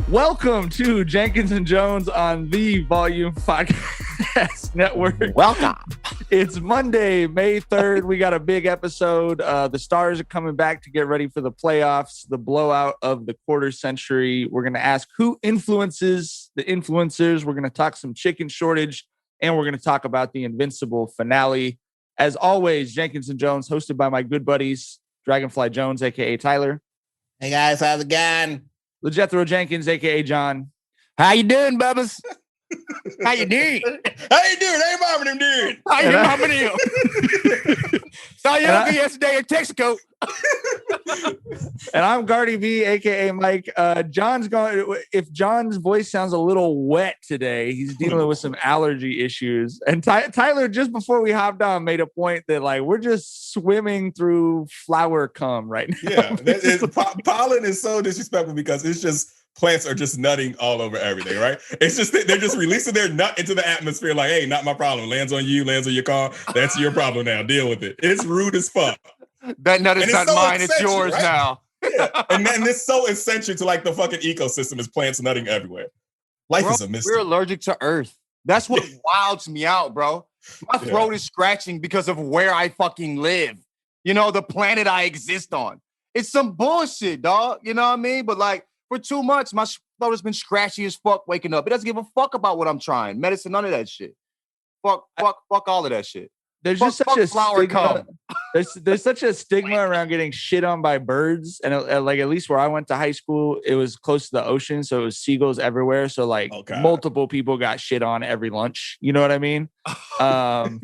Welcome to Jenkins and Jonez on the Volume Podcast Network. Welcome. It's Monday, May 3rd. We got a big episode. The Stars are coming back to get ready for the playoffs, the blowout of the quarter century. We're going to ask who influences the influencers. We're going to talk some chicken shortage, and we're going to talk about the Invincible finale. As always, Jenkins and Jonez, hosted by my good buddies, Dragonfly Jones, a.k.a. Tyler. Hey, guys. How's it going? LeJethro Jenkins, a.k.a. John. How you doing, Bubbas? How you doing? How you doing? Hey, mama, them dude. How you mama them? Saw you yesterday in Texaco. And I'm Gardy B, a.k.a. Mike. John's going. If John's voice sounds a little wet today, he's dealing with some allergy issues. And Tyler, just before we hopped on, made a point that like we're just swimming through flower cum right now. Yeah, pollen is so disrespectful because it's just plants are just nutting all over everything, right? It's just they're just releasing their nut into the atmosphere like, hey, not my problem. Lands on you, lands on your car. That's your problem now. Deal with it. It's rude as fuck. That nut is not so mine. It's yours, right? Now. Yeah. And it's so essential to like the fucking ecosystem is plants nutting everywhere. Life is a mystery. We're allergic to Earth. That's what wilds me out, bro. My throat is scratching because of where I fucking live. You know, the planet I exist on. It's some bullshit, dog. You know what I mean? But like for 2 months, my throat has been scratchy as fuck waking up. It doesn't give a fuck about what I'm trying. Medicine, none of that shit. Fuck all of that shit. There's just such a stigma. There's such a stigma around getting shit on by birds, and like at least where I went to high school, it was close to the ocean, so it was seagulls everywhere. So like multiple people got shit on every lunch. You know what I mean? Damn,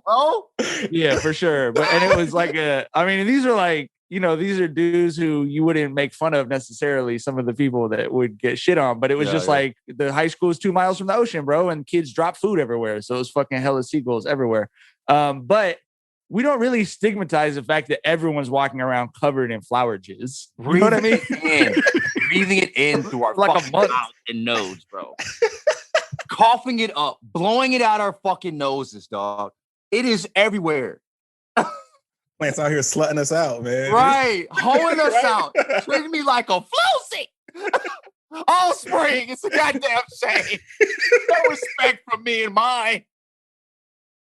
bro. Yeah, for sure. And it was like these are like, you know, these are dudes who you wouldn't make fun of necessarily, some of the people that would get shit on, but it was like the high school is 2 miles from the ocean, bro, and kids drop food everywhere. So it was fucking hella seagulls everywhere. But we don't really stigmatize the fact that everyone's walking around covered in flower jizz. You know what I mean? Breathing it in through our like fucking mouth and nose, bro. Coughing it up, blowing it out our fucking noses, dog. It is everywhere. Plants out here slutting us out, man. Right. Hoeing us out. Treating me like a floozy. All spring. It's a goddamn shame. No respect from me and mine.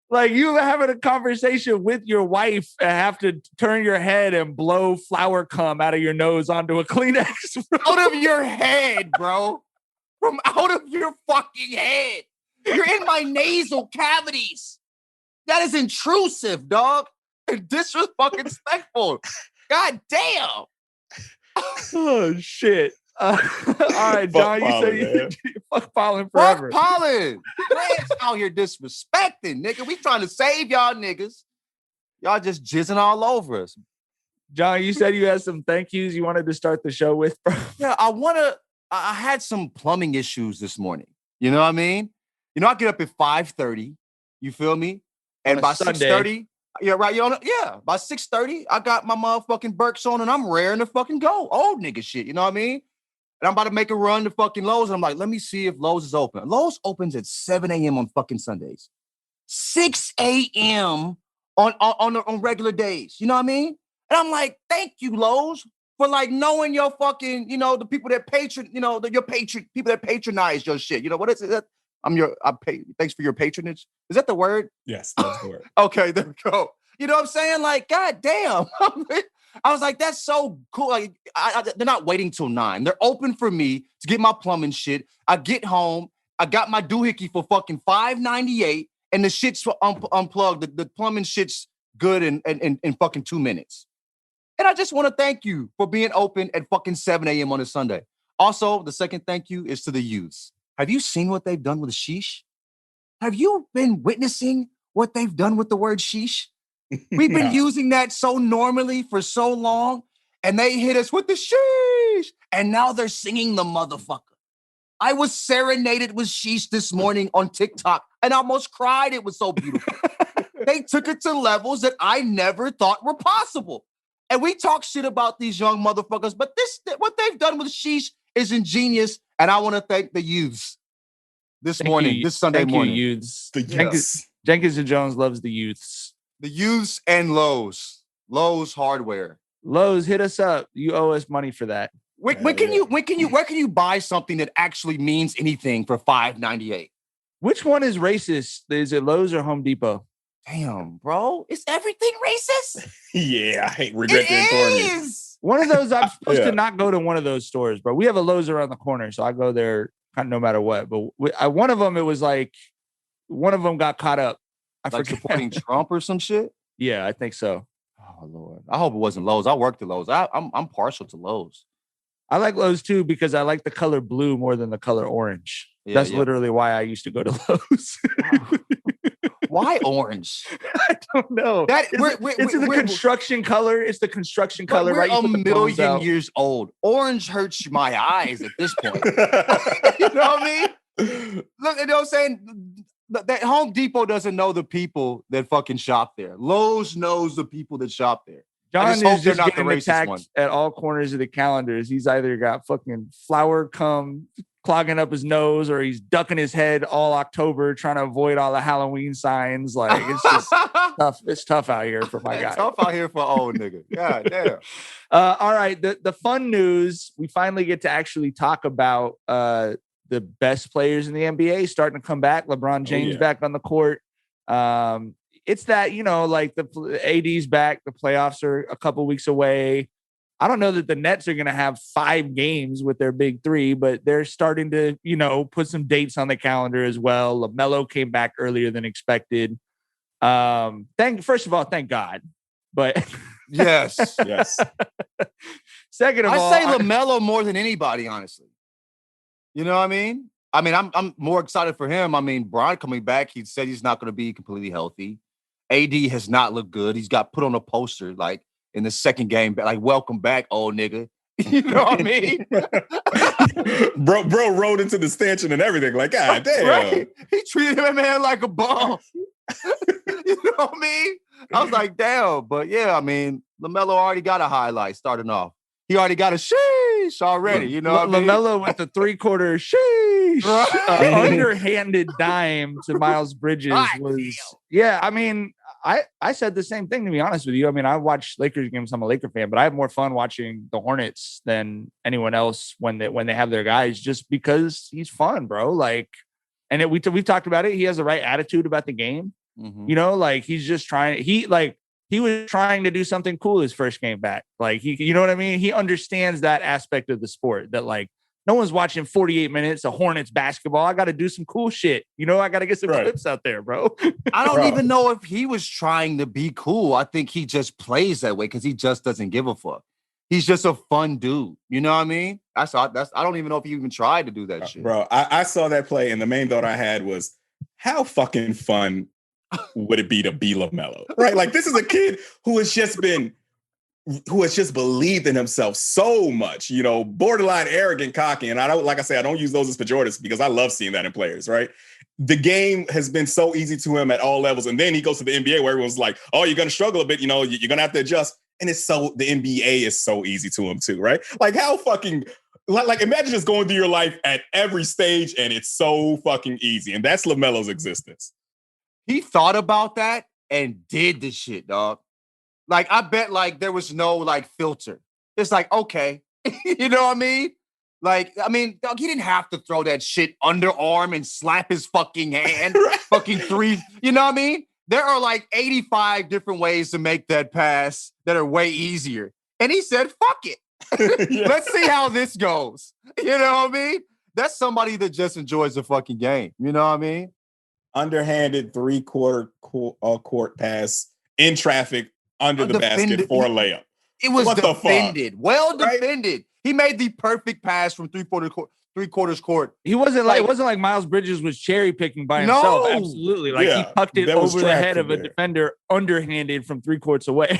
Like you having a conversation with your wife and have to turn your head and blow flower cum out of your nose onto a Kleenex. Bro. Out of your head, bro. From out of your fucking head. You're in my nasal cavities. That is intrusive, dog. And disrespectful. God damn. Oh, shit. All right, John, you said you fuck pollen forever. Fuck pollen. Plants out here disrespecting, nigga. We trying to save y'all niggas. Y'all just jizzing all over us. John, you said you had some thank yous you wanted to start the show with, bro. Yeah, I had some plumbing issues this morning. You know what I mean? You know, I get up at 5:30. You feel me? And by 6:30, yeah, right. By 6:30, I got my motherfucking Birks on and I'm raring to fucking go. Old nigga shit, you know what I mean? And I'm about to make a run to fucking Lowe's. And I'm like, let me see if Lowe's is open. Lowe's opens at 7 a.m. on fucking Sundays. 6 a.m. on regular days. You know what I mean? And I'm like, thank you, Lowe's, for like knowing your fucking, you know, the people that people that patronize your shit. You know, what is it? Thanks for your patronage. Is that the word? Yes, that's the word. Okay, there we go. You know what I'm saying? Like, God damn. I was like, that's so cool. Like, they're not waiting till 9. They're open for me to get my plumbing shit. I get home. I got my doohickey for fucking $5.98, and the shit's unplugged. The plumbing shit's good in fucking 2 minutes. And I just want to thank you for being open at fucking 7 a.m. on a Sunday. Also, the second thank you is to the youths. Have you seen what they've done with sheesh? Have you been witnessing what they've done with the word sheesh? We've been using that so normally for so long, and they hit us with the sheesh, and now they're singing the motherfucker. I was serenaded with sheesh this morning on TikTok, and I almost cried. It was so beautiful. They took it to levels that I never thought were possible. And we talk shit about these young motherfuckers, but what they've done with sheesh is ingenious, and I want to thank the youths this Sunday morning. You, youths. Jenkins and Jonez loves the youths. The youths and Lowe's. Lowe's Hardware. Lowe's, hit us up. You owe us money for that. Where can you buy something that actually means anything for $5.98? Which one is racist? Is it Lowe's or Home Depot? Damn, bro. Is everything racist? Yeah, I regret to inform you. It is. One of those, I'm supposed to not go to one of those stores, bro. We have a Lowe's around the corner, so I go there kind of no matter what. But one of them, it was like, one of them got caught up. I Like forget. supporting Trump or some shit? Yeah, I think so. Oh, Lord. I hope it wasn't Lowe's. I worked at Lowe's. I'm partial to Lowe's. I like Lowe's too because I like the color blue more than the color orange. That's literally why I used to go to Lowe's. Why orange? I don't know. It's the construction color. It's the construction color, we're right? A million years old. Orange hurts my eyes at this point. You know what I mean? Look, you know what I'm saying? That Home Depot doesn't know the people that fucking shop there. Lowe's knows the people that shop there. John is just getting attacked at all corners of the calendars. He's either got fucking flour cum clogging up his nose, or he's ducking his head all October trying to avoid all the Halloween signs. Like, it's just tough. It's tough out here for my guy. Tough out here for old nigga. God damn. All right. The fun news, we finally get to actually talk about the best players in the NBA starting to come back. LeBron James back on the court. It's that, like the AD's back. The playoffs are a couple weeks away. I don't know that the Nets are going to have 5 games with their big 3, but they're starting to, put some dates on the calendar as well. LaMelo came back earlier than expected. First of all, thank God. But yes. Second of all, I say LaMelo more than anybody, honestly. You know what I mean? I'm more excited for him. I mean, Bron coming back, he said he's not going to be completely healthy. AD has not looked good. He's got put on a poster, like, in the second game, like, welcome back, old nigga. You know what I mean? bro rode into the stanchion and everything. Like, God damn. Right? He treated him, man, like a bum. You know what I mean? I was like, damn. But yeah, I mean, LaMelo already got a highlight starting off. He already got a sheesh already. You know what I mean? LaMelo with the 3-quarter sheesh. Right. Underhanded dime to Miles Bridges was, yeah, I mean, I said the same thing, to be honest with you. I mean, I watch Lakers games. I'm a Laker fan, but I have more fun watching the Hornets than anyone else when they have their guys, just because he's fun, bro. Like, and we've talked about it. He has the right attitude about the game. Mm-hmm. Like, he's just trying. He was trying to do something cool his first game back. Like, you know what I mean? He understands that aspect of the sport, that, like, no one's watching 48 minutes of Hornets basketball. I got to do some cool shit. I got to get some clips out there, bro. I don't even know if he was trying to be cool. I think he just plays that way because he just doesn't give a fuck. He's just a fun dude. You know what I mean? I don't even know if he even tried to do that shit. Bro, I saw that play, and the main thought I had was, how fucking fun would it be to be LaMelo? Right? Like, this is a kid who has just believed in himself so much, borderline arrogant, cocky. And I don't use those as pejoratives because I love seeing that in players, right? The game has been so easy to him at all levels. And then he goes to the NBA where everyone's like, oh, you're going to struggle a bit, you're going to have to adjust. And the NBA is so easy to him too, right? Like, how fucking, like imagine just going through your life at every stage and it's so fucking easy. And that's LaMelo's existence. He thought about that and did the shit, dog. Like, I bet, like, there was no, like, filter. It's like, okay. You know what I mean? Like, I mean, dog, he didn't have to throw that shit underarm and slap his fucking hand. Right. Fucking 3. You know what I mean? There are, like, 85 different ways to make that pass that are way easier. And he said, fuck it. Yeah. Let's see how this goes. You know what I mean? That's somebody that just enjoys the fucking game. You know what I mean? Underhanded 3-quarter court pass in traffic, under the basket for a layup. It was defended. Well defended. Right? He made the perfect pass from 3/4 court. He wasn't like, it wasn't like Miles Bridges was cherry picking by himself. No. Absolutely. Like, he pucked it over the head of a defender underhanded from 3 courts away.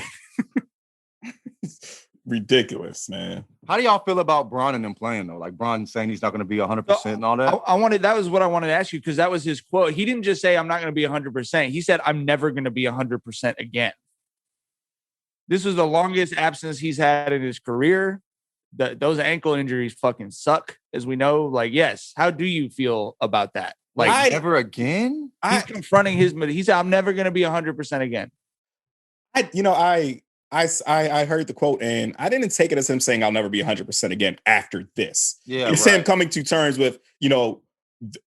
Ridiculous, man. How do y'all feel about Bron and them playing though? Like, Bron saying he's not going to be 100% and all that? That was what I wanted to ask you, because that was his quote. He didn't just say, I'm not going to be 100%. He said, I'm never going to be 100% again. This was the longest absence he's had in his career. Those ankle injuries fucking suck, as we know. Like, yes. How do you feel about that? Like, never again? He's confronting he said, I'm never going to be 100% again. I heard the quote and I didn't take it as him saying I'll never be 100% again after this. Yeah, it's him coming to terms with, with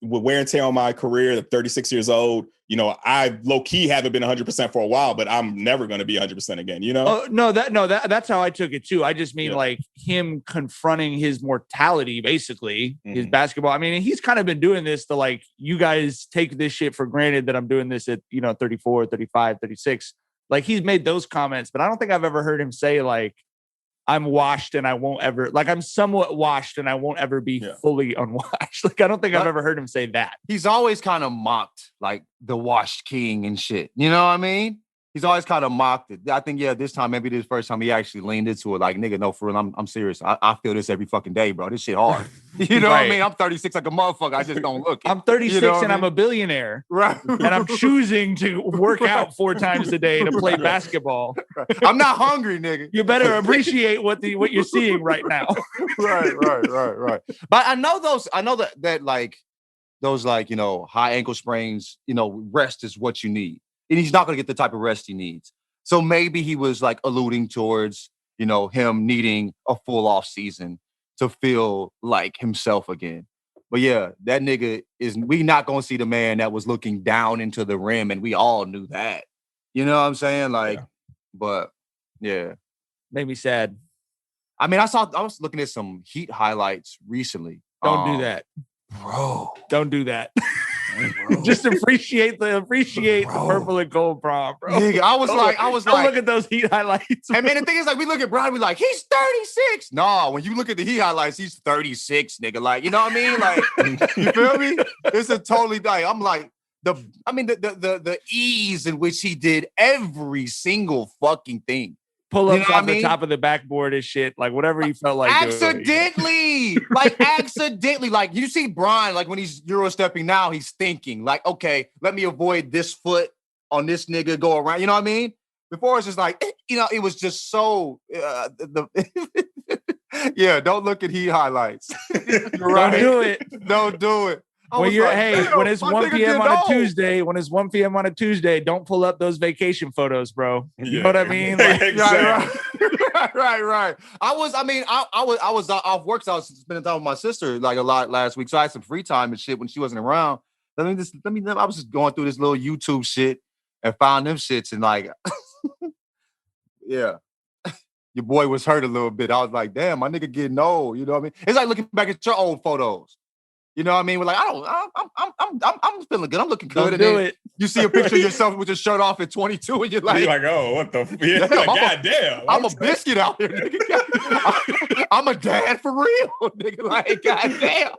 wear and tear on my career at 36 years old. I low key haven't been 100% for a while, but I'm never going to be 100% again. Oh, that's how I took it too. I just mean like him confronting his mortality, basically his basketball. I mean, he's kind of been doing this to like, you guys take this shit for granted that I'm doing this at, 34, 35, 36. Like he's made those comments, but I don't think I've ever heard him say like, I'm washed and I won't ever, like I'm somewhat washed and I won't ever be fully unwashed. Like I don't think I've ever heard him say that. He's always kind of mocked like the washed king and shit. You know what I mean? He's always kind of mocked it. I think, this time, maybe this first time he actually leaned into it. Like, nigga, no, for real, I'm serious. I feel this every fucking day, bro. This shit hard. You know what I mean? I'm 36 like a motherfucker. I just don't look it. I'm 36 and I'm a billionaire. Right. And I'm choosing to work out 4 times a day to play basketball. I'm not hungry, nigga. You better appreciate what you're seeing right now. Right. But I know that like those like, high ankle sprains, rest is what you need. And he's not going to get the type of rest he needs. So maybe he was like alluding towards, him needing a full off season to feel like himself again. But yeah, that nigga we not going to see the man that was looking down into the rim. And we all knew that. You know what I'm saying? Like, but yeah. Made me sad. I mean, I was looking at some Heat highlights recently. Don't do that. Bro. Don't do that. Just appreciate the purple and gold prom, bro. Nigga, I was like, look at those Heat highlights. And man, the thing is, like, we look at Brian, we like, he's 36. No, when you look at the Heat highlights, he's 36, nigga. Like, you know what I mean? Like, you feel me? It's a totally like, I'm like, the ease in which he did every single fucking thing. Pull-ups off the top of the backboard and shit, like whatever he felt like accidentally doing. Accidentally, like you see Brian, like when he's Euro stepping now, he's thinking like, okay, let me avoid this foot on this nigga, go around, you know what I mean? Before it's just like, it was just so don't look at Heat highlights. Right. Don't do it. When it's 1 p.m. on a Tuesday, don't pull up those vacation photos, bro. You know what I mean? Like, right. I was off work, so I was spending time with my sister like a lot last week. So I had some free time and shit when she wasn't around. I was just going through this little YouTube shit and found them shits and like, yeah. Your boy was hurt a little bit. I was like, damn, my nigga getting old. You know what I mean? It's like looking back at your old photos. You know what I mean? We're like, I'm feeling good. I'm looking good. Don't do it. You see a picture of yourself with your shirt off at 22 and you're like, oh, what the God damn. I'm a biscuit out here, nigga. I'm a dad for real, nigga. Like, God damn.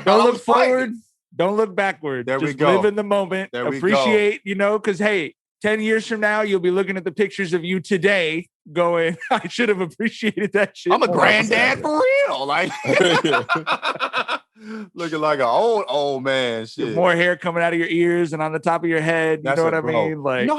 Don't look forward. Don't look backward. There Just we go. Live in the moment. Appreciate, because hey, 10 years from now, you'll be looking at the pictures of you today going, I should have appreciated that shit. I'm a granddad for real. Like, looking like an old man. Shit. More hair coming out of your ears and on the top of your head. You know what I mean? Like,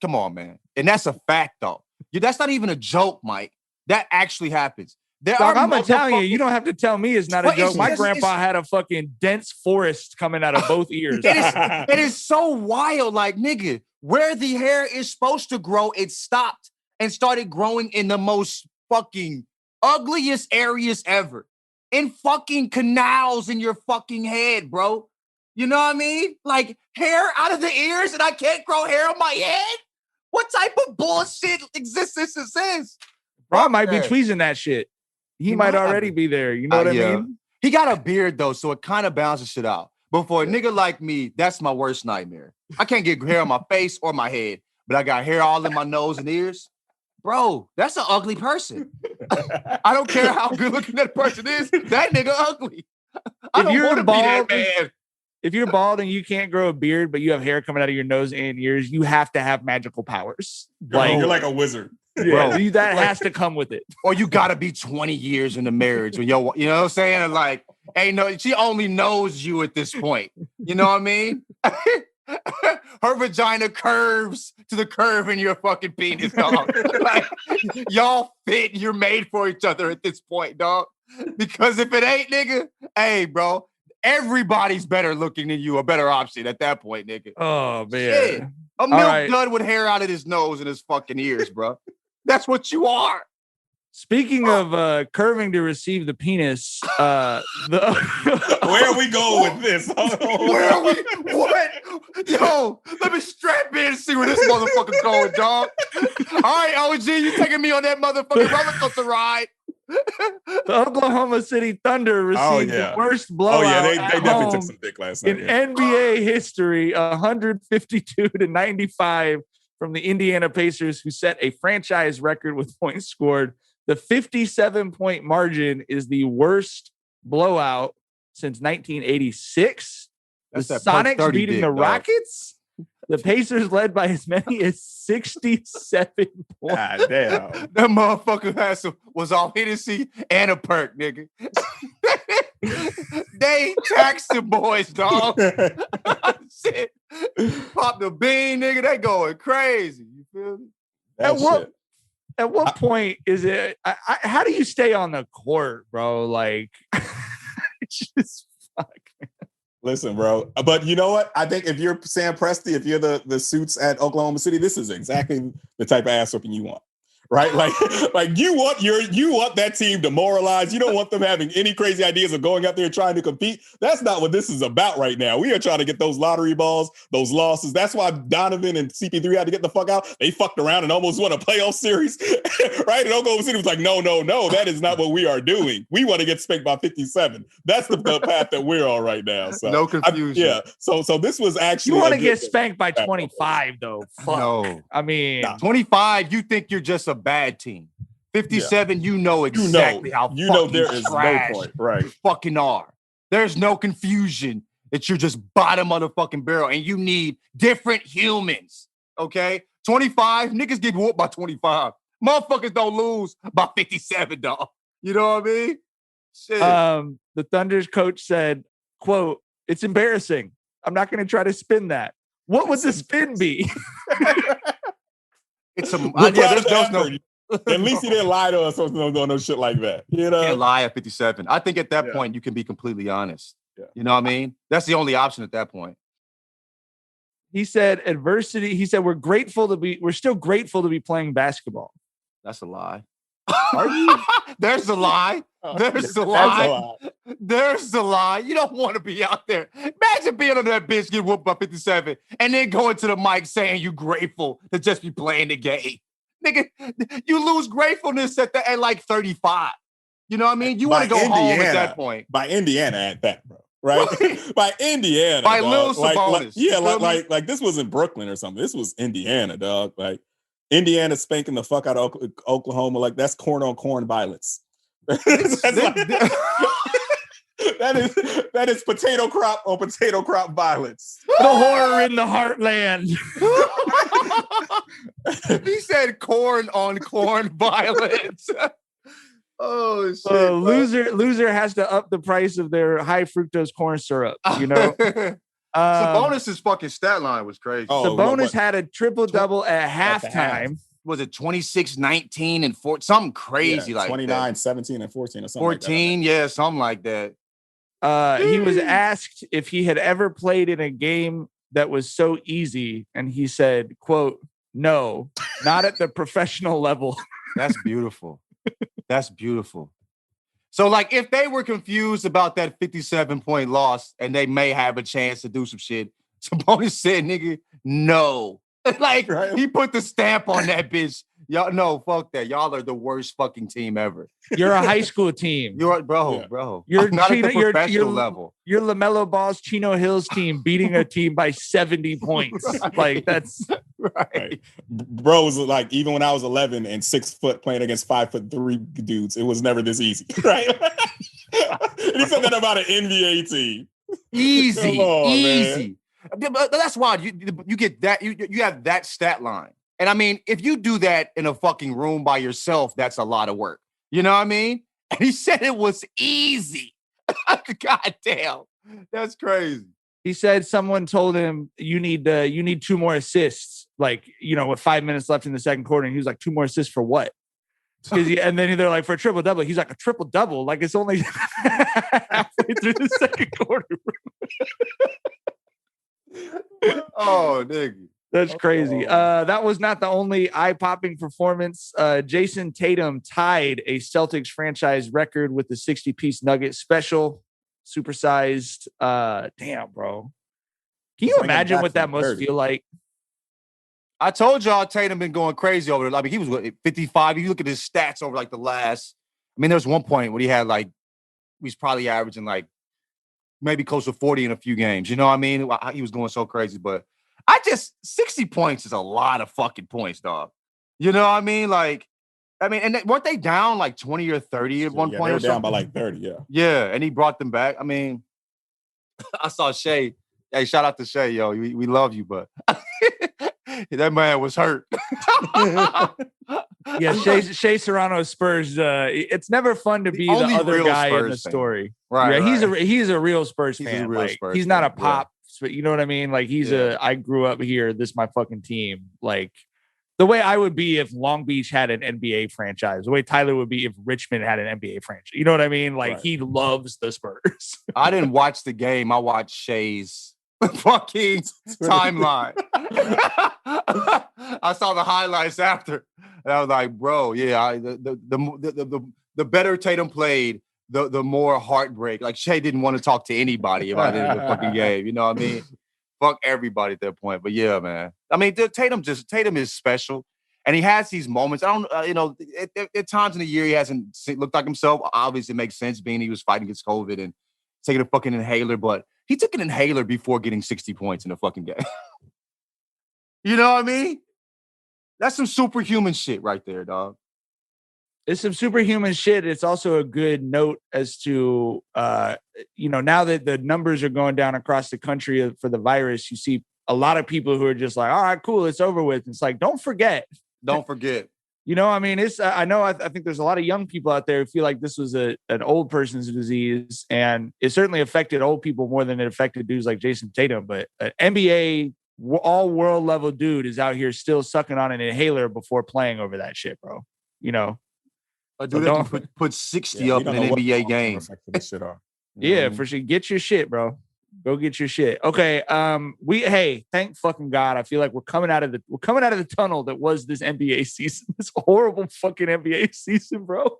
come on, man. And that's a fact, though. That's not even a joke, Mike. That actually happens. I'm Italian. You don't have to tell me it's not a joke. My grandpa had a fucking dense forest coming out of both ears. It is so wild. Like, nigga, where the hair is supposed to grow, it stopped and started growing in the most fucking ugliest areas ever. In fucking canals in your fucking head, bro. You know what I mean? Like, hair out of the ears and I can't grow hair on my head? What type of bullshit existence is this? Bro might be tweezing that shit. He might already be there. You know what I mean? He got a beard, though, so it kind of balances shit out. But for a nigga like me, that's my worst nightmare. I can't get hair on my face or my head, but I got hair all in my nose and ears. Bro, that's an ugly person. I don't care how good looking that person is. That nigga ugly. I don't want to be that man. If you're bald and you can't grow a beard, but you have hair coming out of your nose and ears, you have to have magical powers. You're like a wizard. Yeah, bro, that has to come with it. Or you got to be 20 years in the marriage. When you know what I'm saying? Like, she only knows you at this point. You know what I mean? Her vagina curves to the curve in your fucking penis, dog. Like, y'all fit. You're made for each other at this point, dog. Because if it ain't, nigga, hey, bro, everybody's better looking than you. A better option at that point, nigga. Oh, man. Shit. A milk dud with hair out of his nose and his fucking ears, bro. That's what you are. Speaking of curving to receive the penis, Where are we going with this? Where are we? What? Yo, let me strap in and see where this motherfucker's going, dog. All right, OG, you taking me on that motherfucking roller coaster ride. the Oklahoma City Thunder received the worst blowout they definitely took some dick last night. In NBA history, 152-95 from the Indiana Pacers, who set a franchise record with points scored. The 57-point margin is the worst blowout since 1986. That's the that Sonics beating the dog. Rockets. The Pacers led by as many as 67 points. God damn. That motherfucker was all Hennessy and a perk, nigga. They taxed the boys, dog. Shit. Pop the bean, nigga. They going crazy. You feel me? At what point is it? How do you stay on the court, bro? Like, it's just fuck. Listen, bro. But you know what? I think if you're Sam Presti, if you're the suits at Oklahoma City, this is exactly the type of ass whooping you want. Right? Like you want that team demoralized. You don't want them having any crazy ideas of going out there trying to compete. That's not what this is about right now. We are trying to get those lottery balls, those losses. That's why Donovan and CP3 had to get the fuck out. They fucked around and almost won a playoff series. Right? And Oklahoma City was like, no, that is not what we are doing. We want to get spanked by 57. That's the path that we're on right now. So no confusion. So this was actually you want to get spanked by 25 though. Fuck. No. I mean 25, you think you're just a bad team. 57, you know exactly how there is trash no point. Right. you fucking are. There's no confusion that you're just bottom of the fucking barrel and you need different humans. Okay? 25, niggas get whooped by 25. Motherfuckers don't lose by 57, dog. You know what I mean? Shit. The Thunder's coach said, quote, "It's embarrassing. I'm not going to try to spin that." What would the spin be? It's some there's no. At least he didn't lie to us on no shit like that. You know, can't lie at 57. I think at that point you can be completely honest. Yeah. You know what I mean? That's the only option at that point. He said adversity. He said we're still grateful to be playing basketball. That's a lie. Are you? There's the lie. There's the lie. There's the lie. You don't want to be out there. Imagine being on that bitch, get whooped by 57, and then going to the mic saying you grateful to just be playing the game. Nigga, you lose gratefulness at like 35. You know what I mean? You want to go home at that point. By Indiana at that, bro. Right? By Indiana. By dog. Lil Sabonis. Like this was in Brooklyn or something. This was Indiana, dog. Like Indiana spanking the fuck out of Oklahoma. Like that's corn on corn violence. That is potato crop on potato crop violence. The horror in the heartland. He said corn on corn violence. Oh shit! Loser has to up the price of their high fructose corn syrup. You know, Sabonis' fucking stat line was crazy. Sabonis had a triple double at halftime. Was it 26, 19, and 4? Something crazy like 29, that. 17, and 14 or something. 14, like that. yeah, something like that. He was asked if he had ever played in a game that was so easy, and he said, quote, "No, not at the professional level." That's beautiful. That's beautiful. So, like, if they were confused about that 57-point loss and they may have a chance to do some shit, Sabonis said, nigga, no. Like, right. He put the stamp on that bitch. Y'all, no, fuck that. Y'all are the worst fucking team ever. You're a high school team. Bro. You're not at the professional level. You're LaMelo Ball's Chino Hills team beating a team by 70 points. Right. Like, that's right. Bro was like, even when I was 11 and 6 foot playing against 5'3" dudes, it was never this easy. Right? And he said that about an NBA team. Easy. Easy. Man. But that's why you get that. You have that stat line. And I mean, if you do that in a fucking room by yourself, that's a lot of work. You know what I mean? And he said it was easy. God damn. That's crazy. He said someone told him you need 2 more assists, like, you know, with 5 minutes left in the second quarter. And he was like, 2 more assists for what? And then they're like, for a triple double. He's like, a triple double? Like, it's only halfway through the second quarter. Oh, nigga. That's crazy. That was not the only eye-popping performance. Jason Tatum tied a Celtics franchise record with the 60-piece Nugget special, supersized. Damn, bro. Can you imagine what that must feel like? I told y'all Tatum been going crazy over there. I mean, he was 55. If you look at his stats over like the last, I mean, there was one point where he had like, he's probably averaging like maybe close to 40 in a few games. You know what I mean? He was going so crazy, but 60 points is a lot of fucking points, dog. You know what I mean? Like, and weren't they down like 20 or 30 at one point? They were or something? down by like 30, yeah. Yeah, and he brought them back. I mean, I saw Shea. Hey, shout out to Shea, yo. We love you, but that man was hurt. Yeah, Shea Serrano Spurs. It's never fun to be the other guy Spurs in the story. Right. Yeah, right. He's a real Spurs fan. He's not a pop, but you know what I mean? Like I grew up here. This is my fucking team. Like the way I would be if Long Beach had an NBA franchise, the way Tyler would be if Richmond had an NBA franchise. You know what I mean? Like he loves the Spurs. I didn't watch the game. I watched Shea's fucking timeline. I saw the highlights after, and I was like, "Bro, yeah." The better Tatum played, the more heartbreak. Like Shea didn't want to talk to anybody about it in the fucking game. You know what I mean? Fuck everybody at that point. But yeah, man. I mean, Tatum is special, and he has these moments. I don't, at times in the year he hasn't looked like himself. Obviously, it makes sense being he was fighting against COVID and taking a fucking inhaler, but he took an inhaler before getting 60 points in a fucking game. You know what I mean? That's some superhuman shit right there, dog. It's some superhuman shit. It's also a good note as to, now that the numbers are going down across the country for the virus, you see a lot of people who are just like, all right, cool, it's over with. It's like, don't forget. Don't forget. You know, I mean, I think there's a lot of young people out there who feel like this was an old person's disease, and it certainly affected old people more than it affected dudes like Jason Tatum. But an NBA all world level dude is out here still sucking on an inhaler before playing over that shit, bro. You know, a dude that can put 60 up in an NBA game. Yeah, for sure. Get your shit, bro. Go get your shit. Okay. Thank fucking God. I feel like we're coming out of the tunnel that was this NBA season. This horrible fucking NBA season, bro.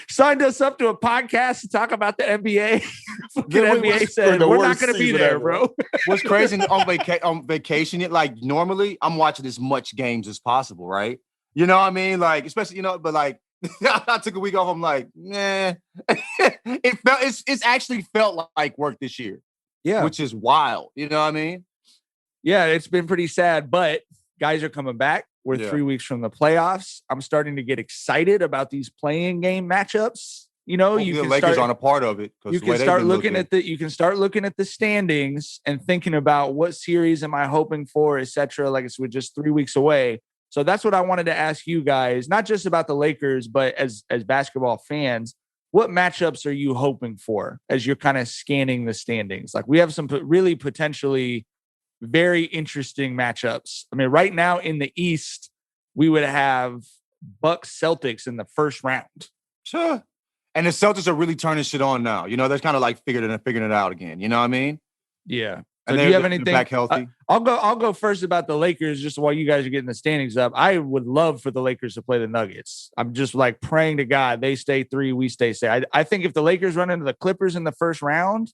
Signed us up to a podcast to talk about the NBA. Fucking NBA said we're not going to be there, bro. What's crazy on vacation? Like normally, I'm watching as much games as possible, right? You know what I mean? Like, especially but like I took a week off. I'm like, nah. It's actually felt like work this year. Yeah, which is wild. You know what I mean? Yeah, it's been pretty sad, but guys are coming back. We're 3 weeks from the playoffs. I'm starting to get excited about these playing game matchups. You know, the Lakers aren't a part of it. You can start looking at the standings and thinking about what series am I hoping for, etc. Like we're just 3 weeks away. So that's what I wanted to ask you guys, not just about the Lakers, but as basketball fans. What matchups are you hoping for as you're kind of scanning the standings? Like we have some really potentially very interesting matchups. I mean, right now in the East, we would have Bucks Celtics in the first round. Sure. And the Celtics are really turning shit on now. You know, they're kind of like figuring it out again. You know what I mean? Yeah. So do you have anything back healthy? I'll go first about the Lakers just while you guys are getting the standings up. I would love for the Lakers to play the Nuggets. I'm just like praying to God they stay 3, we stay 6. I think if the Lakers run into the Clippers in the first round,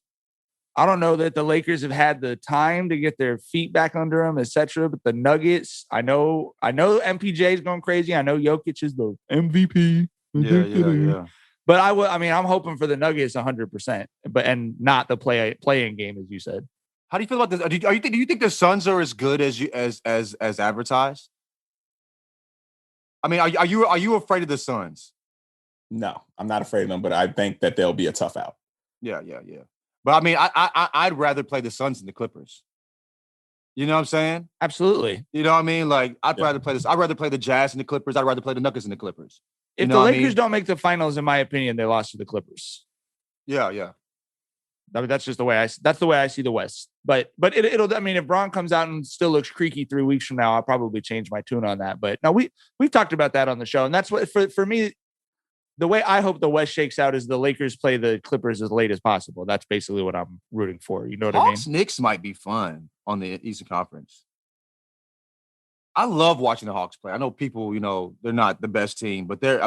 I don't know that the Lakers have had the time to get their feet back under them, etc. But the Nuggets, I know MPJ is going crazy. I know Jokic is the MVP. Yeah. But I'm hoping for the Nuggets 100%, and not the playing game, as you said. How do you feel about this? Do you think the Suns are as good as advertised? I mean, are you afraid of the Suns? No, I'm not afraid of them, but I think that they'll be a tough out. Yeah. But I mean, I'd rather play the Suns than the Clippers. You know what I'm saying? Absolutely. You know what I mean? Like, I'd rather play this. I'd rather play the Jazz and the Clippers. I'd rather play the Nuggets and the Clippers. If the Lakers don't make the finals, in my opinion, they lost to the Clippers. Yeah. I mean, that's just the way I see the West. But it'll. I mean, if Braun comes out and still looks creaky 3 weeks from now, I'll probably change my tune on that. But no, we've talked about that on the show, and that's what for me. The way I hope the West shakes out is the Lakers play the Clippers as late as possible. That's basically what I'm rooting for. You know what I mean? Knicks might be fun on the Eastern Conference. I love watching the Hawks play. I know people, they're not the best team, but they're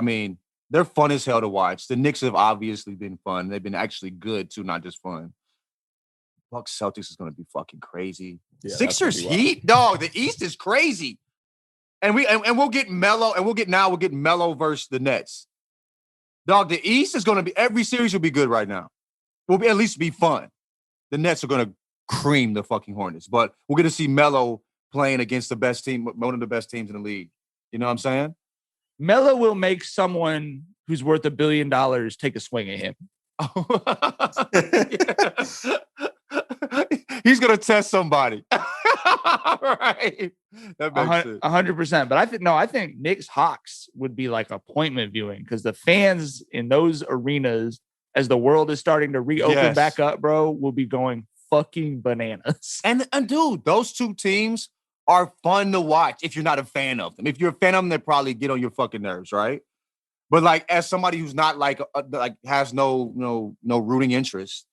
fun as hell to watch. The Knicks have obviously been fun. They've been actually good too, not just fun. Bucks Celtics is going to be fucking crazy. Yeah, Sixers Heat, dog. The East is crazy, and we'll get Melo, and we'll get Melo versus the Nets. Dog, the East is going to be every series will be good right now. Will be at least be fun. The Nets are going to cream the fucking Hornets, but we're going to see Melo playing against the best team, one of the best teams in the league. You know what I'm saying? Melo will make someone who's worth $1 billion take a swing at him. He's gonna test somebody. Right. That makes sense. 100%. But I think Knicks Hawks would be like appointment viewing because the fans in those arenas, as the world is starting to reopen back up, bro, will be going fucking bananas. And dude, those two teams are fun to watch if you're not a fan of them. If you're a fan of them, they probably get on your fucking nerves, right? But like, as somebody who's not like has no rooting interest,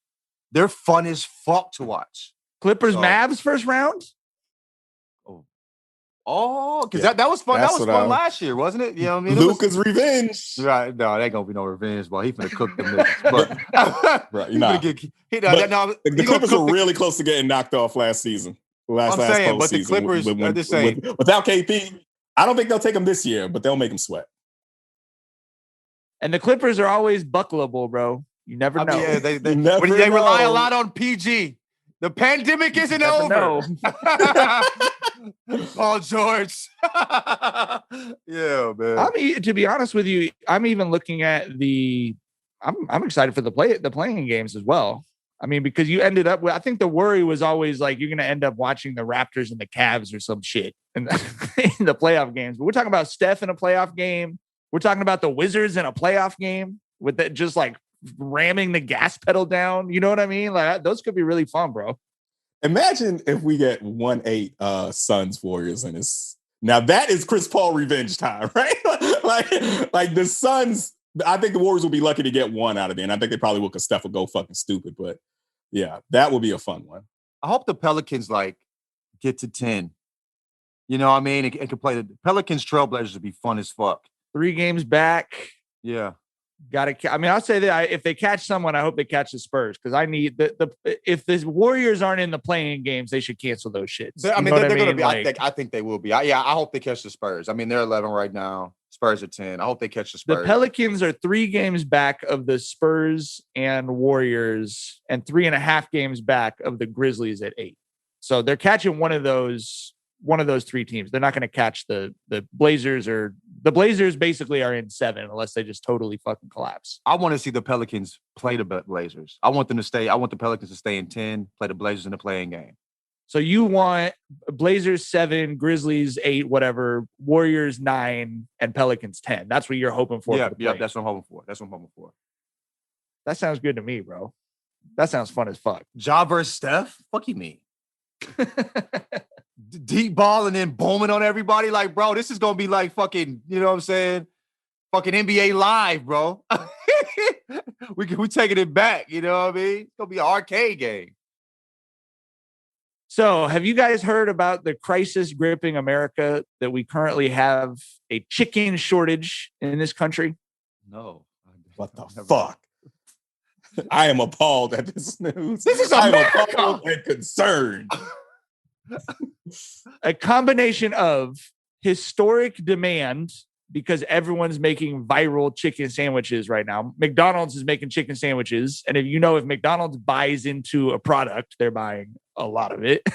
they're fun as fuck to watch. Clippers Mavs first round. Oh, because that was fun. That was fun last year, wasn't it? You know what I mean? Luka's revenge. Right? No, there ain't gonna be no revenge. Well, he's gonna cook them niggas. But right, the Clippers were really close to getting knocked off last season. But the Clippers are the same. Without KP, I don't think they'll take them this year, but they'll make them sweat. And the Clippers are always buckleable, bro. You never know. Yeah, they rely a lot on PG. The pandemic isn't over. Paul George. Yeah, man. To be honest with you, I'm even looking at I'm excited for the playing games as well. I mean, because you ended up with, I think the worry was always like you're going to end up watching the Raptors and the Cavs or some shit in the playoff games. But we're talking about Steph in a playoff game. We're talking about the Wizards in a playoff game with that just like ramming the gas pedal down. You know what I mean? Like those could be really fun, bro. Imagine if we get 1-8 Suns Warriors in this. Now that is Chris Paul revenge time, right? like the Suns. I think the Warriors will be lucky to get one out of there, and I think they probably will because Steph will go fucking stupid. But yeah, that will be a fun one. I hope the Pelicans get to 10. You know what I mean? And can play the Pelicans Trailblazers would be fun as fuck. 3 games back. Yeah. I'll say that if they catch someone, I hope they catch the Spurs because I need if the Warriors aren't in the playing games, they should cancel those shits. They're going to be. I think they will be. I hope they catch the Spurs. I mean, they're 11 right now. Spurs are 10. I hope they catch the Spurs. The Pelicans are 3 games back of the Spurs and Warriors, and 3.5 games back of the Grizzlies at 8. So they're catching one of those 3 teams. They're not going to catch the Blazers, or the Blazers basically are in 7 unless they just totally fucking collapse. I want to see the Pelicans play the Blazers. I want the Pelicans to stay in 10, play the Blazers in the playing game. So you want Blazers 7, Grizzlies 8, whatever, Warriors 9, and Pelicans 10. That's what you're hoping for. Yeah, that's what I'm hoping for. That sounds good to me, bro. That sounds fun as fuck. Ja versus Steph? Fuck you mean? Deep ball and then booming on everybody. Like, bro, this is going to be like fucking, you know what I'm saying? Fucking NBA Live, bro. we taking it back, you know what I mean? It's going to be an arcade game. So have you guys heard about the crisis gripping America that we currently have a chicken shortage in this country? No. What the fuck? I am appalled at this news. This is America. I'm appalled and concerned. A combination of historic demand because everyone's making viral chicken sandwiches right now. McDonald's is making chicken sandwiches. And if McDonald's buys into a product, they're buying a lot of it.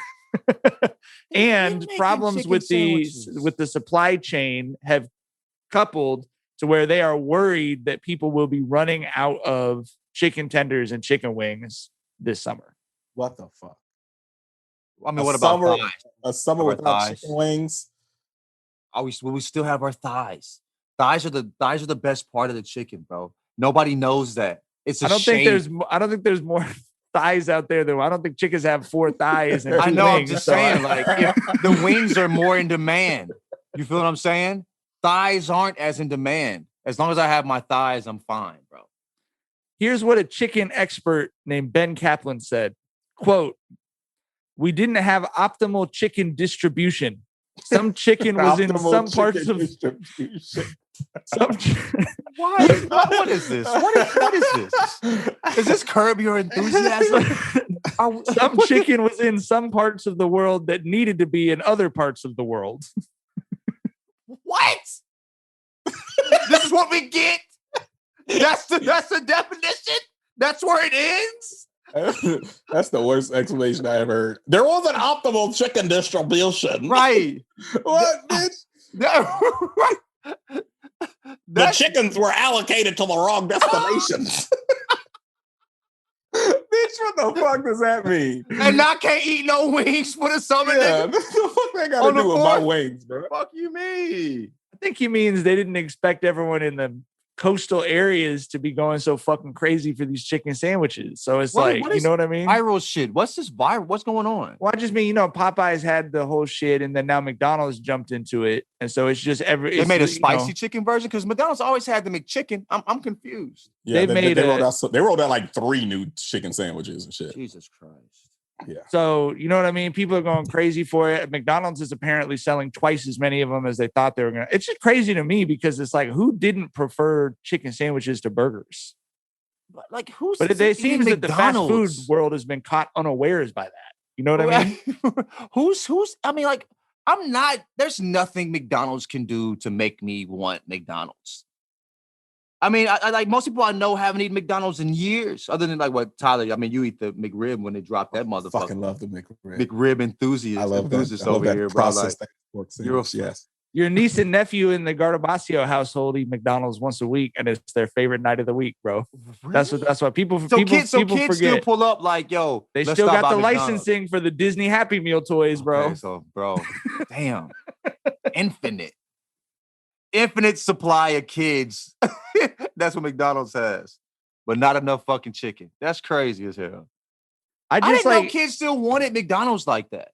And problems with the supply chain have coupled to where they are worried that people will be running out of chicken tenders and chicken wings this summer. What the fuck? I mean, what about thighs? A summer without chicken wings? Will we still have our thighs? Thighs are the best part of the chicken, bro. Nobody knows that. It's a shame. I don't think there's more thighs out there though. I don't think chickens have 4 thighs and 2 I know. wings, I'm just saying, the wings are more in demand. You feel what I'm saying? Thighs aren't as in demand. As long as I have my thighs, I'm fine, bro. Here's what a chicken expert named Ben Kaplan said, quote, "We didn't have optimal chicken distribution. Some chicken was in Optimal some parts chicken of distribution. Why? What is this? What is this? Is this Curb Your Enthusiasm? Some chicken was in some parts of the world that needed to be in other parts of the world. What? This is what we get? That's the definition? That's where it ends? That's the worst explanation I ever heard. There was an optimal chicken distribution. Right. What, bitch? Right. The chickens were allocated to the wrong destinations. Bitch, what the fuck does that mean? And I can't eat no wings for the summer. Yeah, Nigga. what the fuck that got On to the do with my fourth? wings, bro? Fuck you mean? I think he means they didn't expect everyone in the coastal areas to be going so fucking crazy for these chicken sandwiches. So it's What you is know what I mean? Viral shit. What's this viral? What's going on? Well, I just mean, Popeyes had the whole shit, and then now McDonald's jumped into it, and so it's just They made a spicy chicken version because McDonald's always had the McChicken. I'm confused. Yeah, They they rolled out like 3 new chicken sandwiches and shit. Jesus Christ. Yeah. So you know what I mean? People are going crazy for it. McDonald's is apparently selling twice as many of them as they thought they were gonna. It's just crazy to me because it's like, who didn't prefer chicken sandwiches to burgers? Like who's? But it seems that the fast food world has been caught unawares by that. You know what I mean? Who's? I mean, like, I'm not. There's nothing McDonald's can do to make me want McDonald's. I mean, I like most people I know haven't eaten McDonald's in years, other than like what Tyler. I mean, you eat the McRib when they drop that motherfucker. Fucking love the McRib. McRib enthusiast. I love that. I love over that here, bro. Like, processed pork sandwich. Yes. Your niece and nephew in the Gardabasio household eat McDonald's once a week, and it's their favorite night of the week, bro. Really? That's what people. So kids forget. still pull up like, yo. They still got the licensing for the Disney Happy Meal toys, bro. Okay, so, bro, damn, infinite supply of kids. That's what McDonald's has, but not enough fucking chicken. That's crazy as hell. I didn't know kids still wanted McDonald's like that.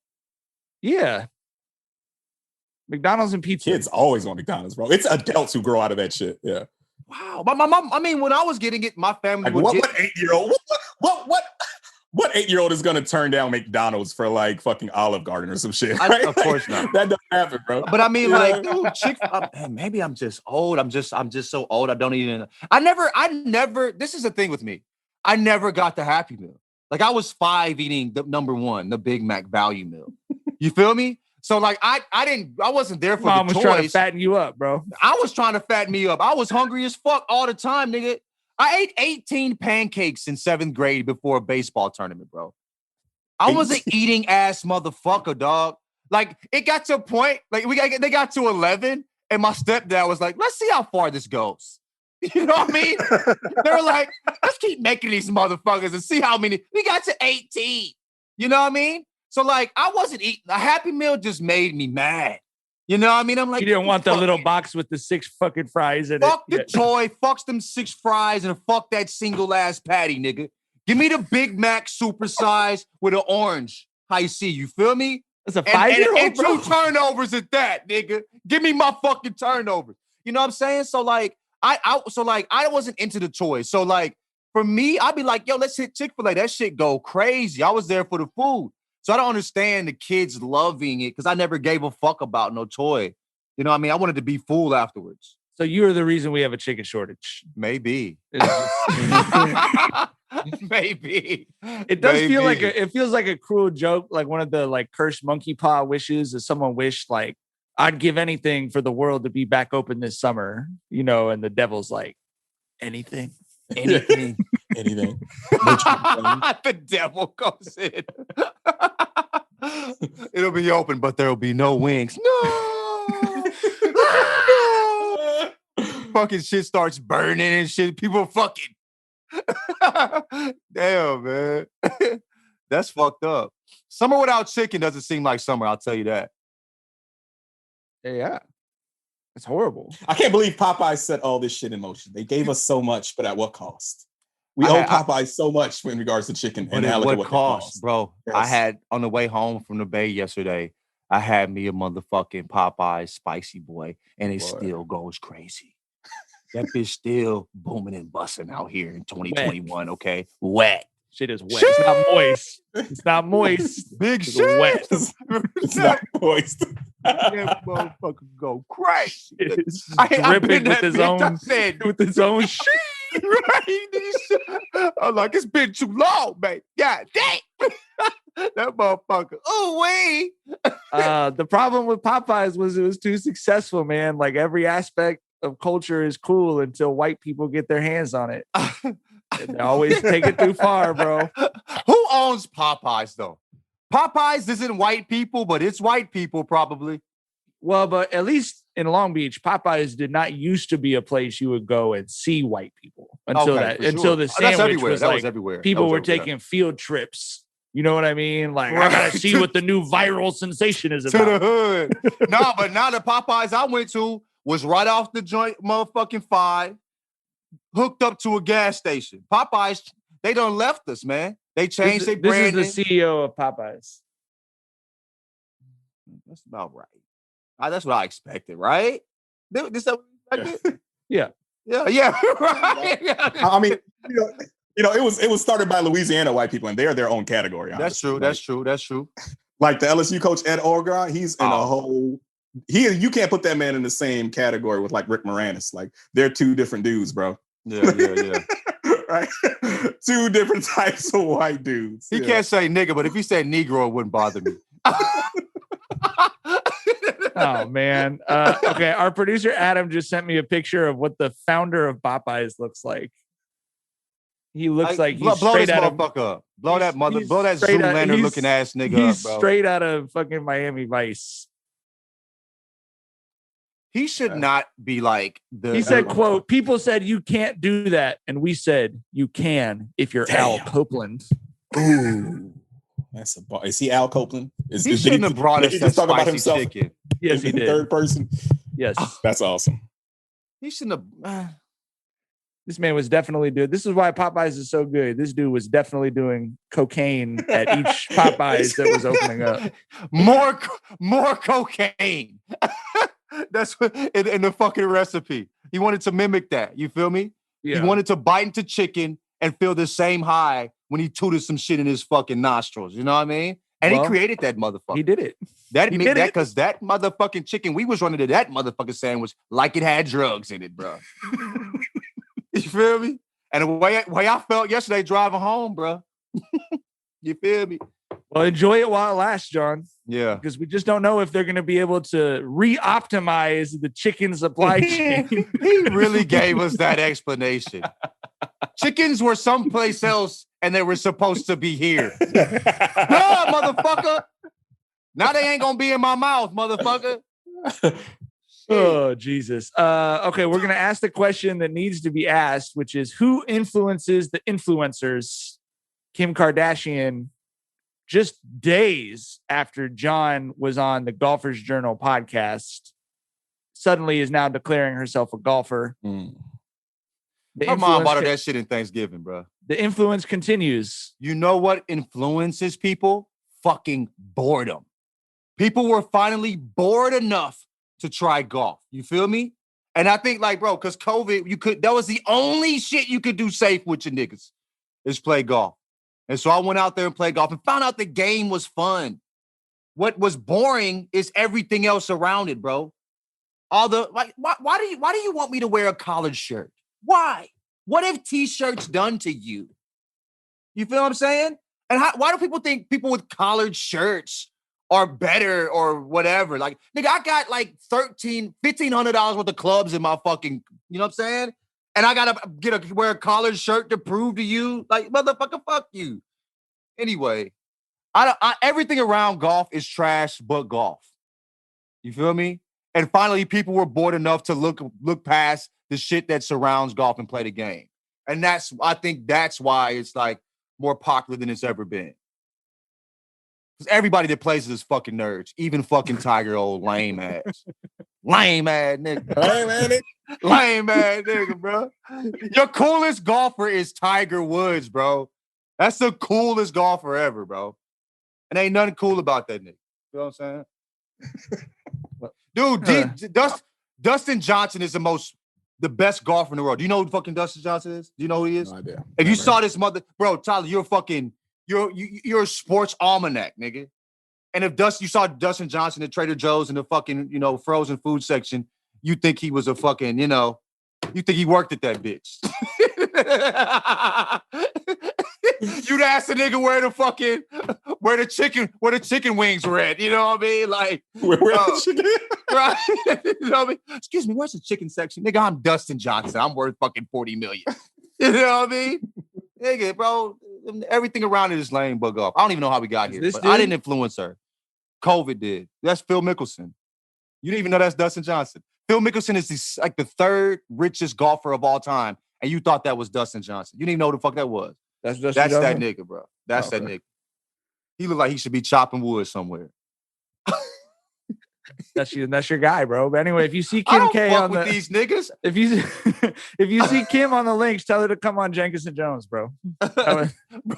Yeah. McDonald's and pizza. Kids always want McDonald's, bro. It's adults who grow out of that shit. Yeah. Wow. My mom, I mean, when I was getting it, my family like, what 8-year-old? What 8-year-old is gonna turn down McDonald's for like fucking Olive Garden or some shit? Right? Of course not. That doesn't happen, bro. But I mean, like, dude, maybe I'm just old. I'm just so old. I don't even. I never. This is the thing with me. I never got the Happy Meal. Like I was 5 eating the number 1, the Big Mac value meal. You feel me? So like I wasn't there for Mom the was toys. trying to fatten you up, bro. I was trying to fatten me up. I was hungry as fuck all the time, nigga. I ate 18 pancakes in 7th grade before a baseball tournament, bro. I was an eating ass motherfucker, dog. Like it got to a point, like they got to 11, and my stepdad was like, "Let's see how far this goes." You know what I mean? They were like, "Let's keep making these motherfuckers and see how many." We got to 18. You know what I mean? So like I wasn't eating. A Happy Meal just made me mad. You know what I mean? I'm like, you didn't want the little box with the 6 fucking fries in it. Fuck the toy, fuck them 6 fries, and fuck that single ass patty, nigga. Give me the Big Mac supersize with an orange. How you see? You feel me? That's a 5-year-old, and 2 turnovers at that, nigga. Give me my fucking turnovers. You know what I'm saying? So like, I wasn't into the toys. So like, for me, I'd be like, yo, let's hit Chick-fil-A. That shit go crazy. I was there for the food. So I don't understand the kids loving it because I never gave a fuck about no toy. You know what I mean? I wanted to be full afterwards. So you're the reason we have a chicken shortage. Maybe. Maybe. It does feel like it feels like a cruel joke, like one of the like cursed monkey paw wishes is someone wished like I'd give anything for the world to be back open this summer, and the devil's like, anything. Anything. Anything. The devil goes in. It'll be open, but there'll be no wings. No. Fucking shit starts burning and shit. People fucking. Damn, man. That's fucked up. Summer without chicken doesn't seem like summer, I'll tell you that. Yeah. It's horrible. I can't believe Popeye set all this shit in motion. They gave us so much, but at what cost? We owe Popeye so much in regards to chicken. And at what cost, bro? Yes. I had, on the way home from the Bay yesterday, I had me a motherfucking Popeye spicy boy, and it still goes crazy. That bitch still booming and busting out here in 2021, okay? Wet. Shit is wet. It's not moist. It's not moist. Big shit. Wet. It's not moist. That motherfucker go crazy. Dripping with his own shit. Right? I'm like, it's been too long, man. God damn. That motherfucker. Oh, wait. The problem with Popeyes was it was too successful, man. Like every aspect of culture is cool until white people get their hands on it. They always take it too far, bro. Who owns Popeyes, though? Popeyes isn't white people, but it's white people probably. Well, but at least in Long Beach, Popeyes did not used to be a place you would go and see white people until the sandwich was like everywhere. People were taking field trips. You know what I mean? Like, I gotta see what the new viral sensation is about. To the hood. No, but now the Popeyes I went to was right off the joint motherfucking 5, hooked up to a gas station. Popeyes, they done left us, man. They changed their branding. This is the CEO of Popeyes. That's about right. That's what I expected, right? This what you expected? Yeah. Right. I mean, it was started by Louisiana white people, and they're their own category. Honestly. That's true. Like the LSU coach Ed Orgeron, he's in a whole. You can't put that man in the same category with like Rick Moranis. Like they're two different dudes, bro. Yeah. Right? Two different types of white dudes. He can't say nigga, but if he said Negro, it wouldn't bother me. Oh, man. Okay, our producer Adam just sent me a picture of what the founder of Popeyes looks like. He looks like he's straight out of... Blow that Zoolander looking ass nigga up, bro. He's straight out of fucking Miami Vice. He should not be like the... He said, quote, people said you can't do that. And we said you can if you're Al Copeland. Ooh. That's is he Al Copeland? He shouldn't have brought us that spicy chicken. Yes, he did. Third person? Yes. That's awesome. He shouldn't have... This man was definitely doing... This is why Popeyes is so good. This dude was definitely doing cocaine at each Popeyes that was opening up. More cocaine. That's what in the fucking recipe. He wanted to mimic that. You feel me? Yeah. He wanted to bite into chicken and feel the same high when he tooted some shit in his fucking nostrils. You know what I mean? And he created that motherfucker. He did it. Because that motherfucking chicken, we was running to that motherfucking sandwich like it had drugs in it, bro. You feel me? And the way I felt yesterday driving home, bro. You feel me? Well, enjoy it while it lasts, John. Yeah. Because we just don't know if they're going to be able to re-optimize the chicken supply chain. He really gave us that explanation. Chickens were someplace else and they were supposed to be here. No, motherfucker. Now they ain't going to be in my mouth, motherfucker. Oh, Jesus. Okay, we're going to ask the question that needs to be asked, which is who influences the influencers? Kim Kardashian, just days after John was on the Golfers Journal podcast, suddenly is now declaring herself a golfer. My mom bought her that shit in Thanksgiving, bro. The influence continues. You know what influences people? Fucking boredom. People were finally bored enough to try golf. You feel me? And I think, like, bro, because COVID, that was the only shit you could do safe with your niggas is play golf. And so I went out there and played golf and found out the game was fun. What was boring is everything else around it, bro. Why do you want me to wear a collared shirt? Why? What have t-shirts done to you? You feel what I'm saying? And why do people think people with collared shirts are better or whatever? Like, nigga, I got like $1,500 worth of clubs in my fucking, you know what I'm saying? And I gotta wear a collared shirt to prove to you, like, motherfucker, fuck you. Anyway, everything around golf is trash but golf. You feel me? And finally, people were bored enough to look past the shit that surrounds golf and play the game. And I think that's why it's like more popular than it's ever been. Because everybody that plays is fucking nerds, even fucking Tiger, old lame ass. Lame ass nigga. Lame ass nigga, bro. Your coolest golfer is Tiger Woods, bro. That's the coolest golfer ever, bro. And ain't nothing cool about that nigga. You know what I'm saying? Dude, Dustin Johnson is the best golfer in the world. Do you know who fucking Dustin Johnson is? Do you know who he is? No idea. If you saw this bro, Tyler, you're a sports almanac, nigga. And if you saw Dustin Johnson at Trader Joe's in the fucking, frozen food section, you think he was a fucking, you think he worked at that bitch. You'd ask the nigga where the chicken wings were at. You know what I mean? Like, where the chicken? Right? You know what I mean? Excuse me, where's the chicken section? Nigga, I'm Dustin Johnson. I'm worth fucking $40 million. You know what I mean? Nigga, bro, everything around it is lame bug off. I don't even know how we got here. But I didn't influence her. COVID did. That's Phil Mickelson. You didn't even know that's Dustin Johnson. Phil Mickelson is the third richest golfer of all time, and you thought that was Dustin Johnson. You didn't even know who the fuck that was. That's that nigga, bro. That's that nigga. He looked like he should be chopping wood somewhere. That's your guy, bro. But anyway, if you see Kim K on these niggas, if you see Kim on the links, tell her to come on Jenkins Jonez, bro. Bro,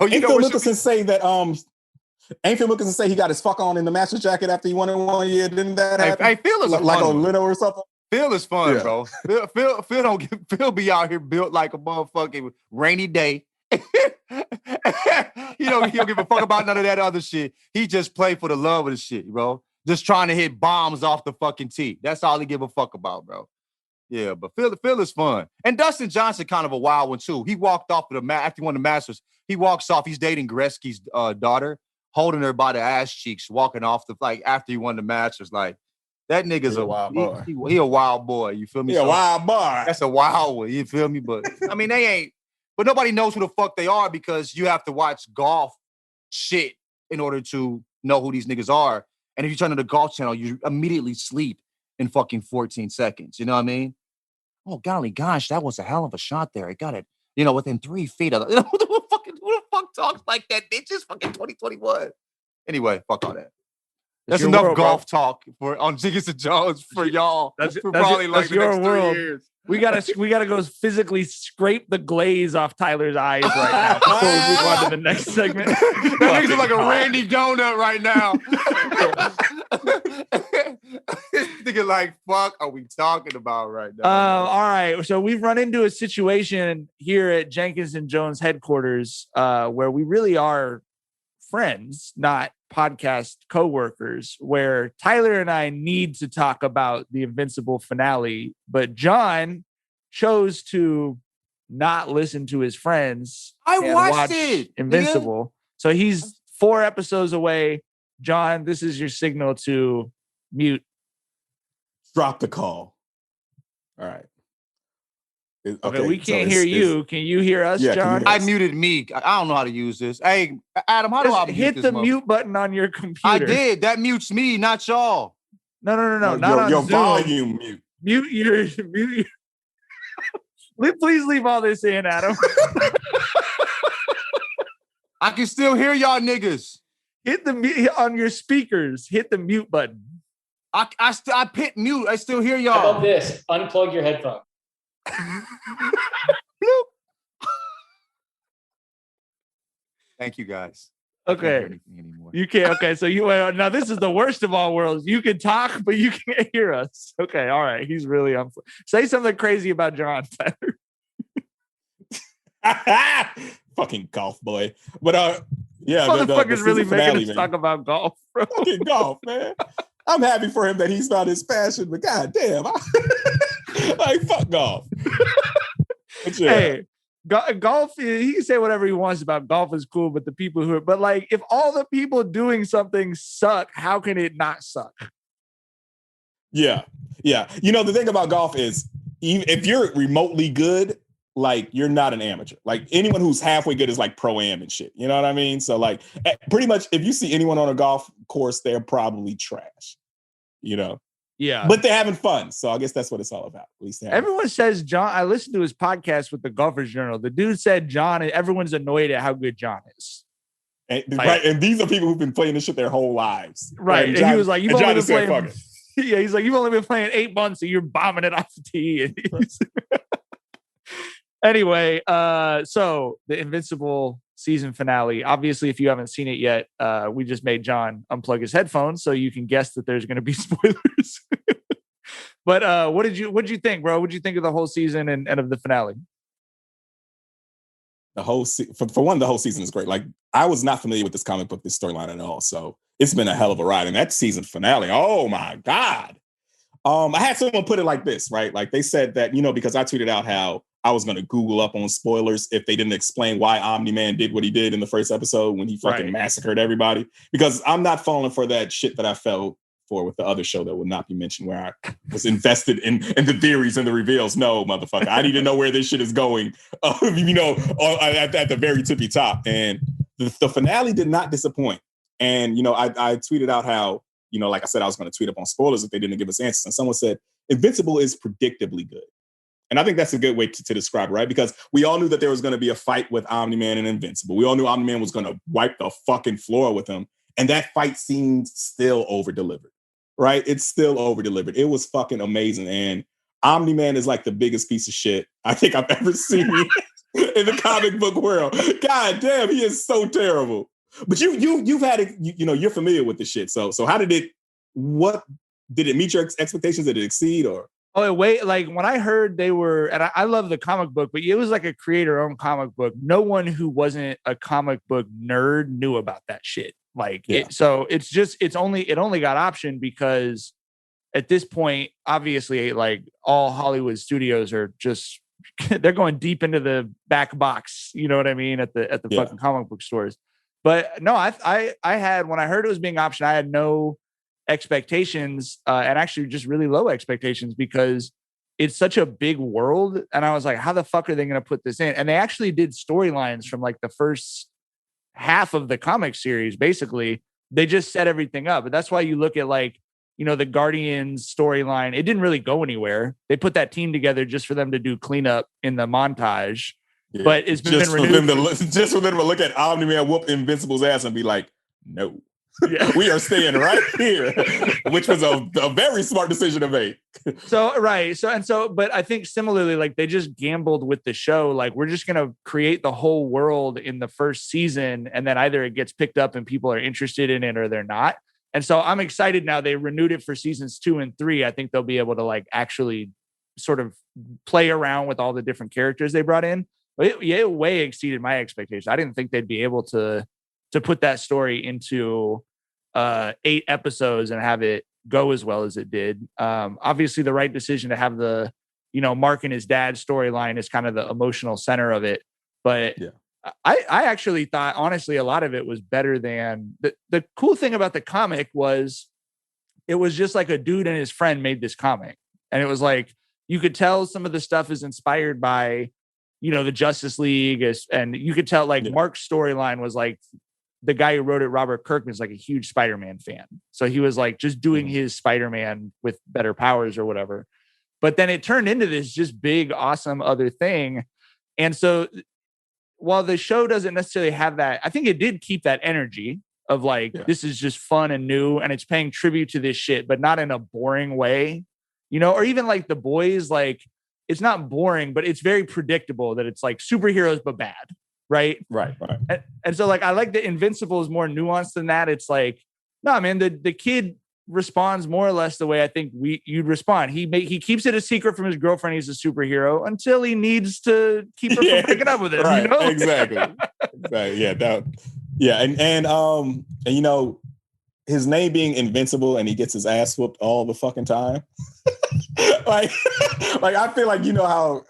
ain't Phil Mickelson say that? Ain't Phil Mickelson say he got his fuck on in the master jacket after he won it 1 year? Didn't that happen? Hey, Phil is like a Leno or something. Phil is fun, bro. Phil be out here built like a motherfucking rainy day. He don't give a fuck about none of that other shit. He just play for the love of the shit, bro. Just trying to hit bombs off the fucking tee. That's all he give a fuck about, bro. Yeah, but Phil is fun. And Dustin Johnson kind of a wild one, too. He walked off of after he won the Masters. He walks off. He's dating Gretzky's daughter, holding her by the ass cheeks, walking off after he won the Masters. Like, that nigga's a wild boy. He a wild boy. You feel me? He a wild boy. That's a wild one. You feel me? But, I mean, they ain't. But nobody knows who the fuck they are because you have to watch golf shit in order to know who these niggas are. And if you turn on the golf channel, you immediately sleep in fucking 14 seconds. You know what I mean? Oh, golly gosh, that was a hell of a shot there. I got it, within 3 feet of the, who the fuck talks like that, bitch? It's fucking 2021. Anyway, fuck all that. That's enough golf talk on Jenkins Jonez for y'all. That's probably like the next 3 years. We gotta go physically scrape the glaze off Tyler's eyes right now before we move on to the next segment. That makes him like a Randy donut right now. Thinking like, fuck are we talking about right now? All right. So we've run into a situation here at Jenkins Jonez headquarters where we really are friends, not podcast co-workers, where Tyler and I need to talk about the Invincible finale, but John chose to not listen to his friends. I watched it. Invincible. So he's 4 episodes away. John, this is your signal to mute. Drop the call. All right. Okay, we can't hear you. Can you hear us, John? I muted me. I don't know how to use this. Hey, Adam, how do I mute hit this the mute button on your computer? I did. That mutes me, not y'all. No. Not on your Zoom. Volume mute. Mute your. Please leave all this in, Adam. I can still hear y'all niggas. Hit the mute on your speakers. Hit the mute button. I hit mute. I still hear y'all. How about this? Unplug your headphones. Bloop. Thank you, guys. Okay. You can't. Okay. So now this is the worst of all worlds. You can talk, but you can't hear us. Okay. All right. He's really say something crazy about John, Tyler. Fucking golf boy. But yeah, motherfucker's really finale, making us talk about golf, bro. Fucking golf, man. I'm happy for him that he's found his passion, but goddamn, like fuck golf. Yeah. Hey, golf. He can say whatever he wants about golf is cool, but the people who are, but like, if all the people doing something suck, how can it not suck? Yeah. The thing about golf is, even if you're remotely good, like you're not an amateur. Like anyone who's halfway good is like pro-am and shit. You know what I mean? So like pretty much if you see anyone on a golf course, they're probably trash, Yeah. But they're having fun. So I guess that's what it's all about. At least everyone says John, I listened to his podcast with the Golfers Journal. The dude said everyone's annoyed at how good John is. And, right. And these are people who've been playing this shit their whole lives. Right. And he was like, you've only been playing. Yeah, he's like, you've only been playing 8 months and you're bombing it off the tee. Anyway, so the Invincible season finale. Obviously, if you haven't seen it yet, we just made John unplug his headphones so you can guess that there's going to be spoilers. But what did you think, bro? What did you think of the whole season and of the finale? The whole for one, the whole season is great. Like I was not familiar with this comic book, this storyline at all. So it's been a hell of a ride. And that season finale, oh my God. I had someone put it like this, right? Like they said that, because I tweeted out how I was going to Google up on spoilers if they didn't explain why Omni-Man did what he did in the first episode when he fucking massacred everybody. Because I'm not falling for that shit that I fell for with the other show that will not be mentioned, where I was invested in the theories and the reveals. No, motherfucker. I need to know where this shit is going, at the very tippy top. And the finale did not disappoint. And, I tweeted out how, like I said, I was going to tweet up on spoilers if they didn't give us answers. And someone said, Invincible is predictably good. And I think that's a good way to describe it, right? Because we all knew that there was going to be a fight with Omni-Man and Invincible. We all knew Omni-Man was going to wipe the fucking floor with him. And that fight seemed still over-delivered, right? It's still over-delivered. It was fucking amazing. And Omni-Man is like the biggest piece of shit I think I've ever seen in the comic book world. God damn, he is so terrible. But you've had it, you're familiar with the shit. So how did it meet your expectations? Did it exceed or? Oh, wait, like when I heard they were, and I love the comic book, but it was like a creator-owned comic book. No one who wasn't a comic book nerd knew about that shit. It only got optioned because at this point, obviously, like all Hollywood studios are just, they're going deep into the back box. You know what I mean? At the fucking comic book stores. But no, I had, when I heard it was being optioned, I had no expectations and actually just really low expectations because it's such a big world. And I was like, how the fuck are they going to put this in? And they actually did storylines from like the first half of the comic series. Basically, they just set everything up. But that's why you look at like, the Guardians storyline. It didn't really go anywhere. They put that team together just for them to do cleanup in the montage. Yeah. But it's been renewed. Just for them to look at Omni-Man whoop Invincible's ass and be like, no. Yeah. We are staying right here, which was a very smart decision to make. But I think similarly, like they just gambled with the show. Like we're just going to create the whole world in the first season. And then either it gets picked up and people are interested in it or they're not. And so I'm excited now. They renewed it for seasons 2 and 3. I think they'll be able to like actually sort of play around with all the different characters they brought in. It way exceeded my expectations. I didn't think they'd be able to put that story into 8 episodes and have it go as well as it did. Obviously the right decision to have the, Mark and his dad storyline is kind of the emotional center of it. But I actually thought, honestly, a lot of it was better than the cool thing about the comic was it was just like a dude and his friend made this comic. And it was like, you could tell some of the stuff is inspired by, the Justice League and you could tell like Mark's storyline was like, the guy who wrote it, Robert Kirkman, is like a huge Spider-Man fan. So he was like just doing his Spider-Man with better powers or whatever. But then it turned into this just big, awesome other thing. And so while the show doesn't necessarily have that, I think it did keep that energy of like, this is just fun and new and it's paying tribute to this shit, but not in a boring way, or even like The Boys, like it's not boring, but it's very predictable that it's like superheroes, but bad. Right. And so like, I like that Invincible is more nuanced than that. It's like, no, man, the kid responds more or less the way I think you'd respond. He keeps it a secret from his girlfriend. He's a superhero until he needs to keep her from breaking up with him. Right. Exactly. Yeah. And his name being Invincible and he gets his ass whooped all the fucking time. like I feel like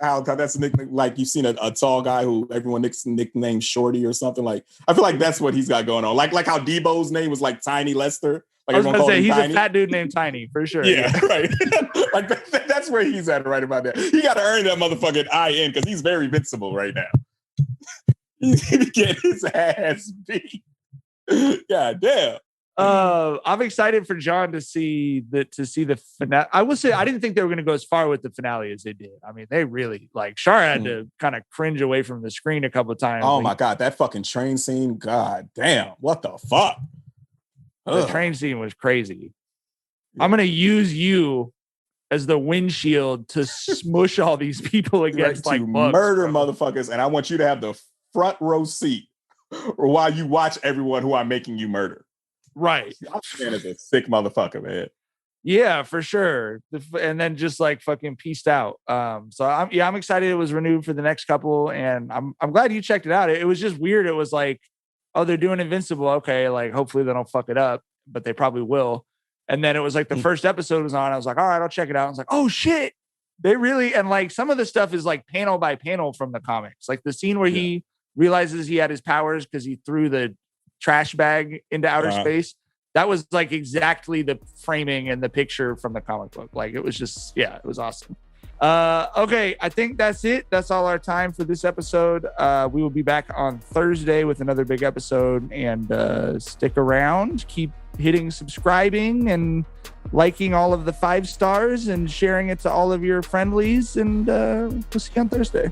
how that's a nickname. Like you've seen a tall guy who everyone nicknamed Shorty or something. Like I feel like that's what he's got going on. Like how Debo's name was like Tiny Lester. Like I was going to say he's Tiny. A fat dude named Tiny for sure. Yeah. Right. Like that's where he's at right about that. He got to earn that motherfucking IN because he's very invincible right now. He's getting his ass beat. God damn. I'm excited for John to see the finale. I would say I didn't think they were going to go as far with the finale as they did. I mean, they really like Shar had to kind of cringe away from the screen a couple of times. Oh my God, that fucking train scene! God damn, what the fuck? The train scene was crazy. I'm going to use you as the windshield to smush all these people against like bugs, murder motherfuckers, and I want you to have the front row seat while you watch everyone who I'm making you murder. Right. Man is a sick motherfucker, man. Yeah, for sure. And then just like fucking pieced out. So I'm excited it was renewed for the next couple. And I'm glad you checked it out. It was just weird. It was like, oh, they're doing Invincible. Okay. Like hopefully they don't fuck it up. but they probably will. And then it was like the first episode was on. I was like, all right, I'll check it out. I was like, oh shit. They really, and like some of the stuff is like panel by panel from the comics. Like the scene where he realizes he had his powers because he threw the trash bag into outer space. That was like exactly the framing and the picture from the comic book. Like it was just, it was awesome. Okay, I think that's it. That's all our time for this episode. We will be back on Thursday with another big episode, and stick around. Keep hitting subscribing and liking all of the 5 stars and sharing it to all of your friendlies, and we'll see you on Thursday.